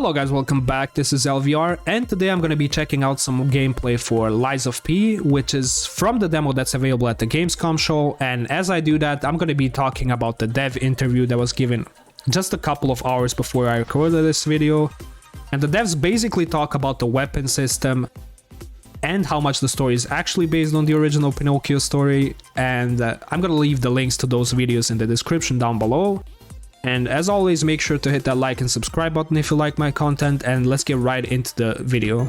Hello guys, welcome back. This is LVR, and today I'm going to be checking out some gameplay for Lies of P, which is from the demo that's available at the Gamescom show. And as I do that, I'm going to be talking about the dev interview that was given just a couple of hours before I recorded this video. And the devs basically talk about the weapon system and how much the story is actually based on the original Pinocchio story. And I'm going to leave the links to those videos in the description down below. And as always, make sure to hit that like and subscribe button if you like my content, and let's get right into the video.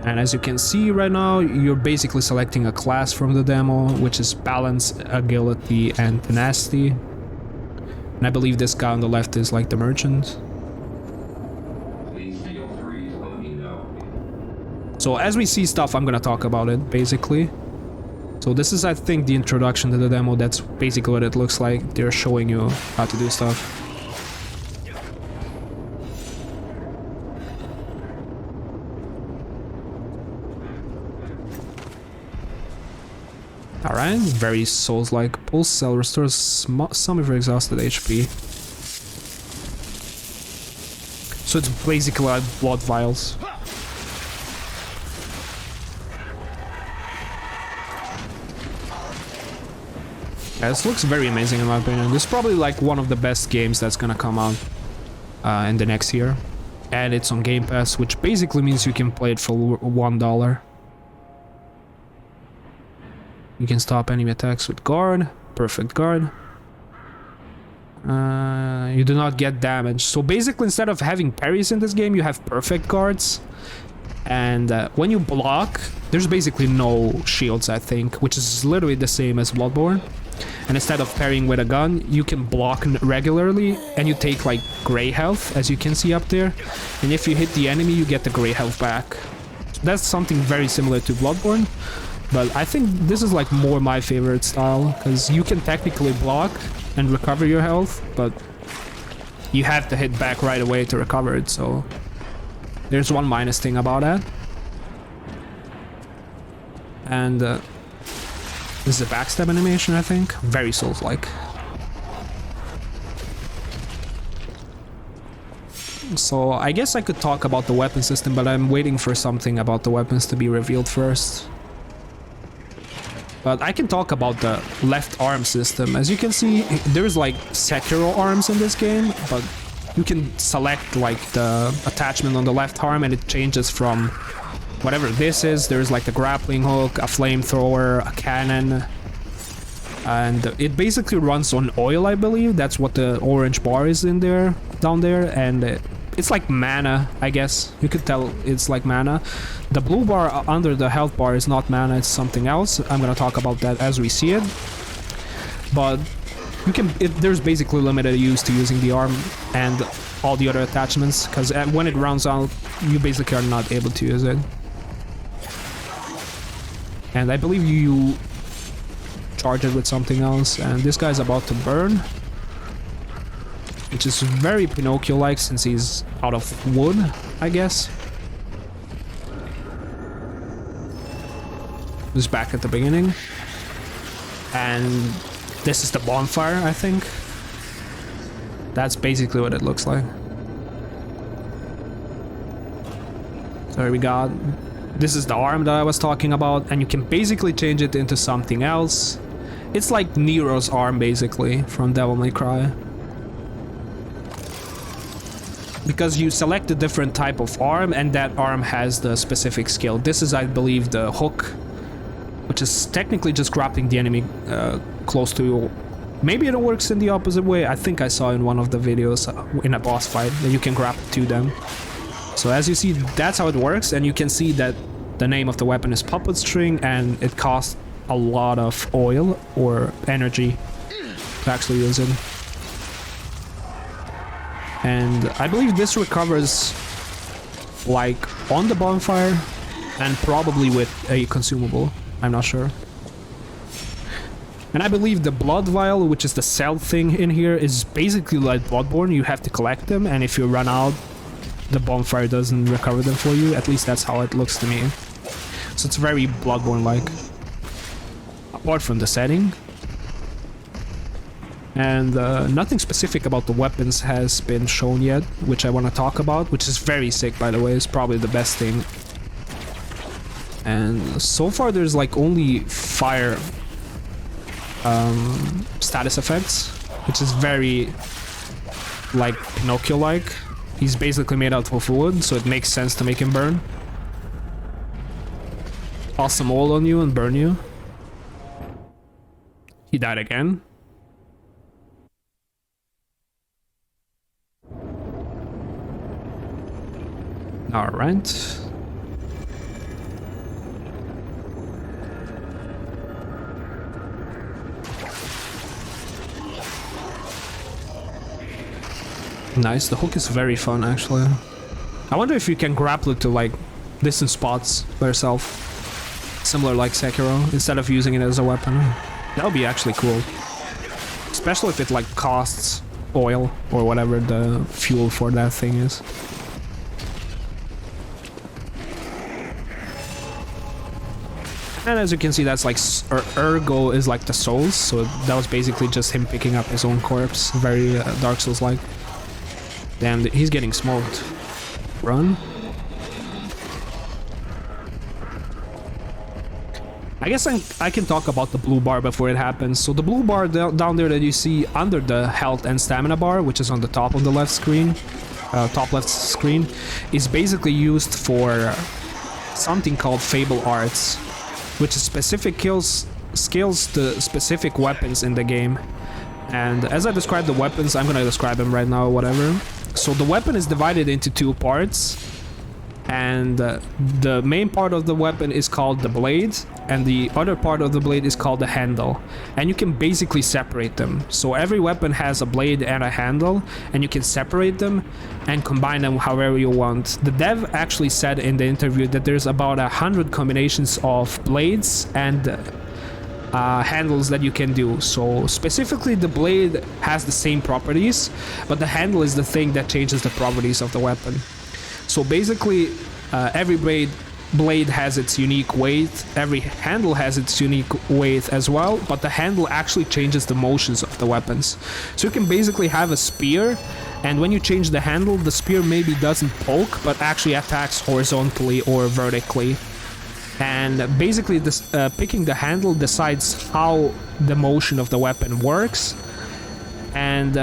And as you can see right now, you're basically selecting a class from the demo, which is balance, agility, and tenacity. And I believe this guy on the left is like the merchant. So as we see stuff, I'm gonna talk about it, basically. So this is, I think, the introduction to the demo. That's basically what it looks like. They're showing you how to do stuff. Alright, very Souls-like. Pulse cell restores some of your exhausted HP. So it's basically like blood vials. Yeah, this looks very amazing in my opinion. This is probably like one of the best games that's gonna come out in the next year. And it's on Game Pass, which basically means you can play it for $1. You can stop enemy attacks with guard. Perfect guard. You do not get damage. So basically, instead of having parries in this game, you have perfect guards. And when you block, there's basically no shields, I think, which is literally the same as Bloodborne. And instead of parrying with a gun, you can block regularly, and you take like gray health, as you can see up there. And if you hit the enemy, you get the gray health back. So that's something very similar to Bloodborne, but I think this is like more my favorite style, because you can technically block and recover your health, but you have to hit back right away to recover it, so there's one minus thing about that. And this is a backstab animation, I think. Very Souls-like. So I guess I could talk about the weapon system, but I'm waiting for something about the weapons to be revealed first. But I can talk about the left arm system. As you can see, there's like Sekiro arms in this game, but you can select like the attachment on the left arm and it changes from whatever this is. There's like the grappling hook, a flamethrower, a cannon, and it basically runs on oil, I believe. That's what the orange bar is in there, down there, and it's like mana, I guess. You could tell it's like mana. The blue bar under the health bar is not mana, it's something else. I'm gonna talk about that as we see it. But you can, there's basically limited use to using the arm and all the other attachments, because when it runs out, you basically are not able to use it. And I believe you charge it with something else, and this guy's about to burn, which is very Pinocchio-like since he's out of wood, I guess. This is back at the beginning, and this is the bonfire, I think. That's basically what it looks like. So here we got, this is the arm that I was talking about, and you can basically change it into something else. It's like Nero's arm, basically, from Devil May Cry. Because you select a different type of arm, and that arm has the specific skill. This is, I believe, the hook, which is technically just grappling the enemy close to you. Maybe it works in the opposite way. I think I saw in one of the videos in a boss fight that you can grapple to them. So as you see, that's how it works, and you can see that the name of the weapon is Puppet String, and it costs a lot of oil or energy to actually use it. And I believe this recovers like on the bonfire and probably with a consumable. I'm not sure. And I believe the blood vial, which is the cell thing in here, is basically like Bloodborne. You have to collect them, and if you run out, the bonfire doesn't recover them for you. At least that's how it looks to me. So it's very Bloodborne-like. Apart from the setting. And nothing specific about the weapons has been shown yet, which I want to talk about, which is very sick, by the way. It's probably the best thing. And so far there's like only fire status effects, which is very like Pinocchio-like. He's basically made out of wood, so it makes sense to make him burn. Toss some oil on you and burn you. He died again. Alright. Nice, the hook is very fun actually. I wonder if you can grapple it to like distant spots by yourself. Similar like Sekiro, instead of using it as a weapon. That would be actually cool. Especially if it like costs oil or whatever the fuel for that thing is. And as you can see, that's like Ergo is like the souls, so that was basically just him picking up his own corpse. Very Dark Souls like. Damn, he's getting smoked. Run. I guess I can talk about the blue bar before it happens. So the blue bar down there that you see under the health and stamina bar, which is on the top of the left screen, top left screen, is basically used for something called Fable Arts, which is specific skills to specific weapons in the game. And as I describe the weapons, I'm gonna describe them right now, whatever. So the weapon is divided into two parts, and the main part of the weapon is called the blade, and the other part of the blade is called the handle. And you can basically separate them. So every weapon has a blade and a handle, and you can separate them and combine them however you want. The dev actually said in the interview that there's about 100 combinations of blades and handles that you can do. So specifically the blade has the same properties, but the handle is the thing that changes the properties of the weapon. So basically every blade has its unique weight, every handle has its unique weight as well, but the handle actually changes the motions of the weapons. So you can basically have a spear, and when you change the handle, the spear maybe doesn't poke, but actually attacks horizontally or vertically. And basically this, picking the handle decides how the motion of the weapon works, and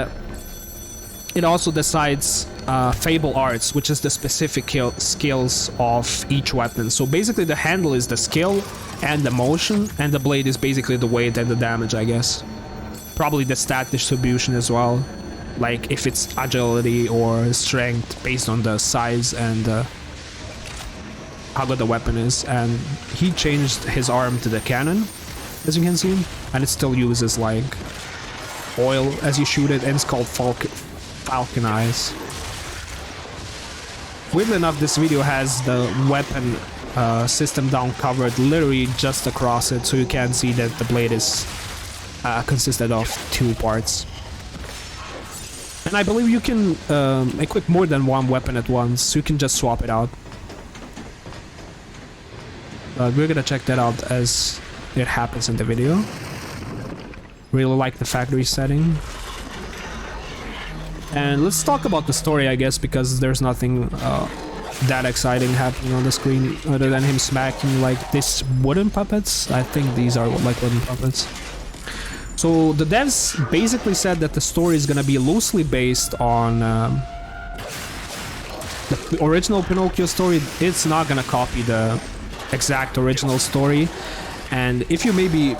it also decides Fable Arts, which is the specific skills of each weapon. So basically the handle is the skill and the motion, and the blade is basically the weight and the damage, I guess. Probably the stat distribution as well, like if it's agility or strength based on the size and how good the weapon is. And he changed his arm to the cannon, as you can see, and it still uses like oil as you shoot it, and it's called Falcon Eyes. Weirdly enough, this video has the weapon system down covered literally just across it, so you can see that the blade is consisted of two parts. And I believe you can equip more than one weapon at once, so you can just swap it out. But we're gonna check that out as it happens in the video. Really like the factory setting. And let's talk about the story, I guess, because there's nothing that exciting happening on the screen other than him smacking like these wooden puppets. I think these are like wooden puppets. So the devs basically said that the story is gonna be loosely based on the original Pinocchio story. It's not gonna copy the exact original story. And if you maybe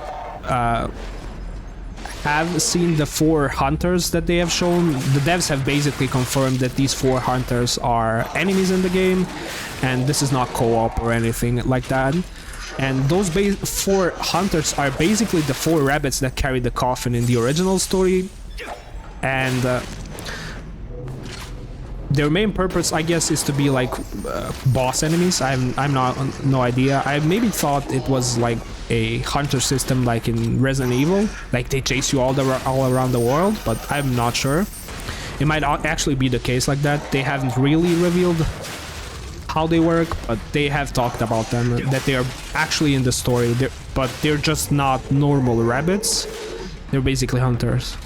have seen the 4 hunters that they have shown, the devs have basically confirmed that these 4 hunters are enemies in the game, and this is not co-op or anything like that. And those 4 hunters are basically the 4 rabbits that carried the coffin in the original story, and their main purpose, I guess, is to be like boss enemies. I'm no idea. I maybe thought it was like a hunter system like in Resident Evil, like they chase you all around the world, but I'm not sure. It might actually be the case like that. They haven't really revealed how they work, but they have talked about them, that they are actually in the story, but they're just not normal rabbits. They're basically hunters.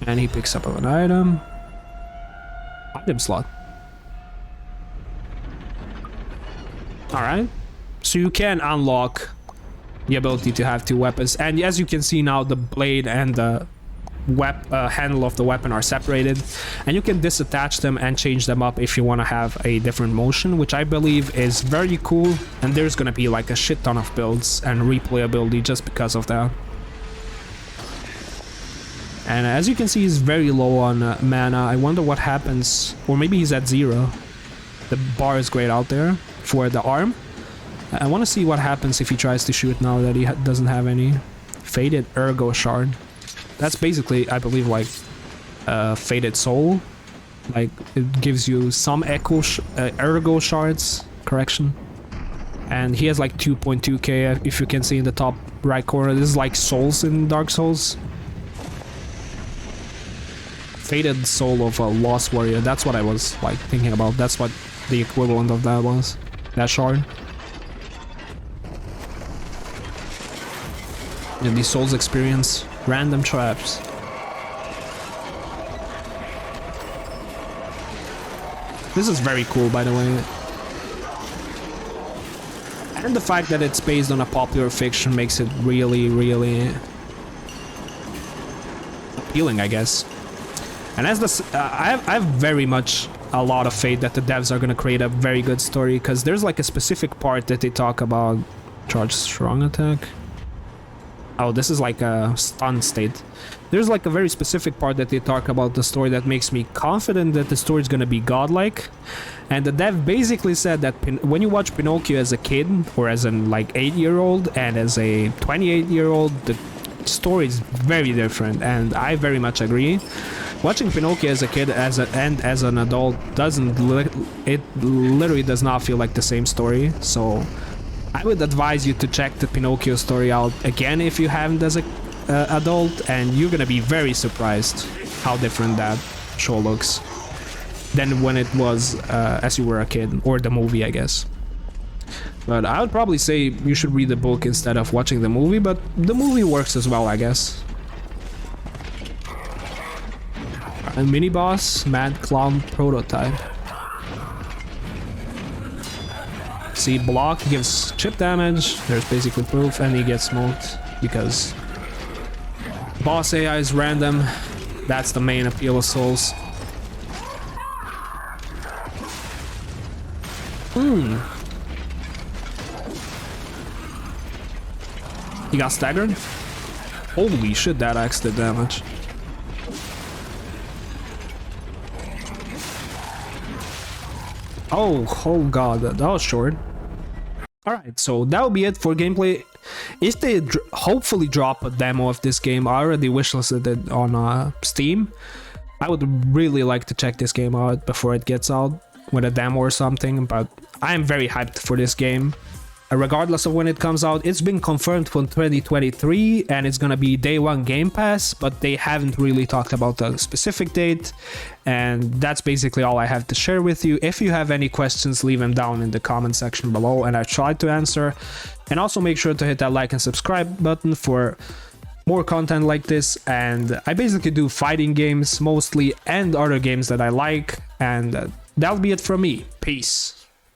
And he picks up an item. Item slot. Alright. So you can unlock the ability to have two weapons. And as you can see now, the blade and the handle of the weapon are separated. And you can disattach them and change them up if you want to have a different motion, which I believe is very cool. And there's going to be like a shit ton of builds and replayability just because of that. And as you can see, he's very low on mana. I wonder what happens, or maybe he's at 0. The bar is grayed out there for the arm. I want to see what happens if he tries to shoot now that he doesn't have any. Faded Ergo Shard. That's basically, I believe, like Faded Soul. Like, it gives you some Ergo Shards, correction. And he has like 2.2k, if you can see in the top right corner. This is like Souls in Dark Souls. Faded Soul of a Lost Warrior. That's what I was like thinking about. That's what the equivalent of that was. That shard. And the Souls experience. Random traps. This is very cool, by the way. And the fact that it's based on a popular fiction makes it really, really appealing, I guess. And as this, I have very much a lot of faith that the devs are gonna create a very good story, because there's like a specific part that they talk about. Charge strong attack. Oh, this is like a stun state. There's like a very specific part that they talk about the story that makes me confident that the story is gonna be godlike. And the dev basically said that when you watch Pinocchio as a kid, or as an like 8-year-old, and as a 28-year-old, the story is very different, and I very much agree. Watching Pinocchio as a kid and as an adult it literally does not feel like the same story. So I would advise you to check the Pinocchio story out again if you haven't as a adult, and you're gonna be very surprised how different that show looks than when it was as you were a kid, or the movie, I guess. But I would probably say you should read the book instead of watching the movie, but the movie works as well, I guess. A mini boss, Mad Clown Prototype. See, block gives chip damage, there's basically proof, and he gets smoked because boss AI is random. That's the main appeal of Souls. He got staggered? Holy shit, that axe did damage. Oh god, that was short. Alright, so that will be it for gameplay. If they hopefully drop a demo of this game, I already wishlisted it on Steam. I would really like to check this game out before it gets out with a demo or something, but I am very hyped for this game. Regardless of when it comes out, it's been confirmed for 2023 and it's gonna be day one Game Pass, but they haven't really talked about the specific date. And that's basically all I have to share with you. If you have any questions, leave them down in the comment section below and I tried to answer. And also make sure to hit that like and subscribe button for more content like this. And I basically do fighting games mostly and other games that I like. And that'll be it from me. Peace.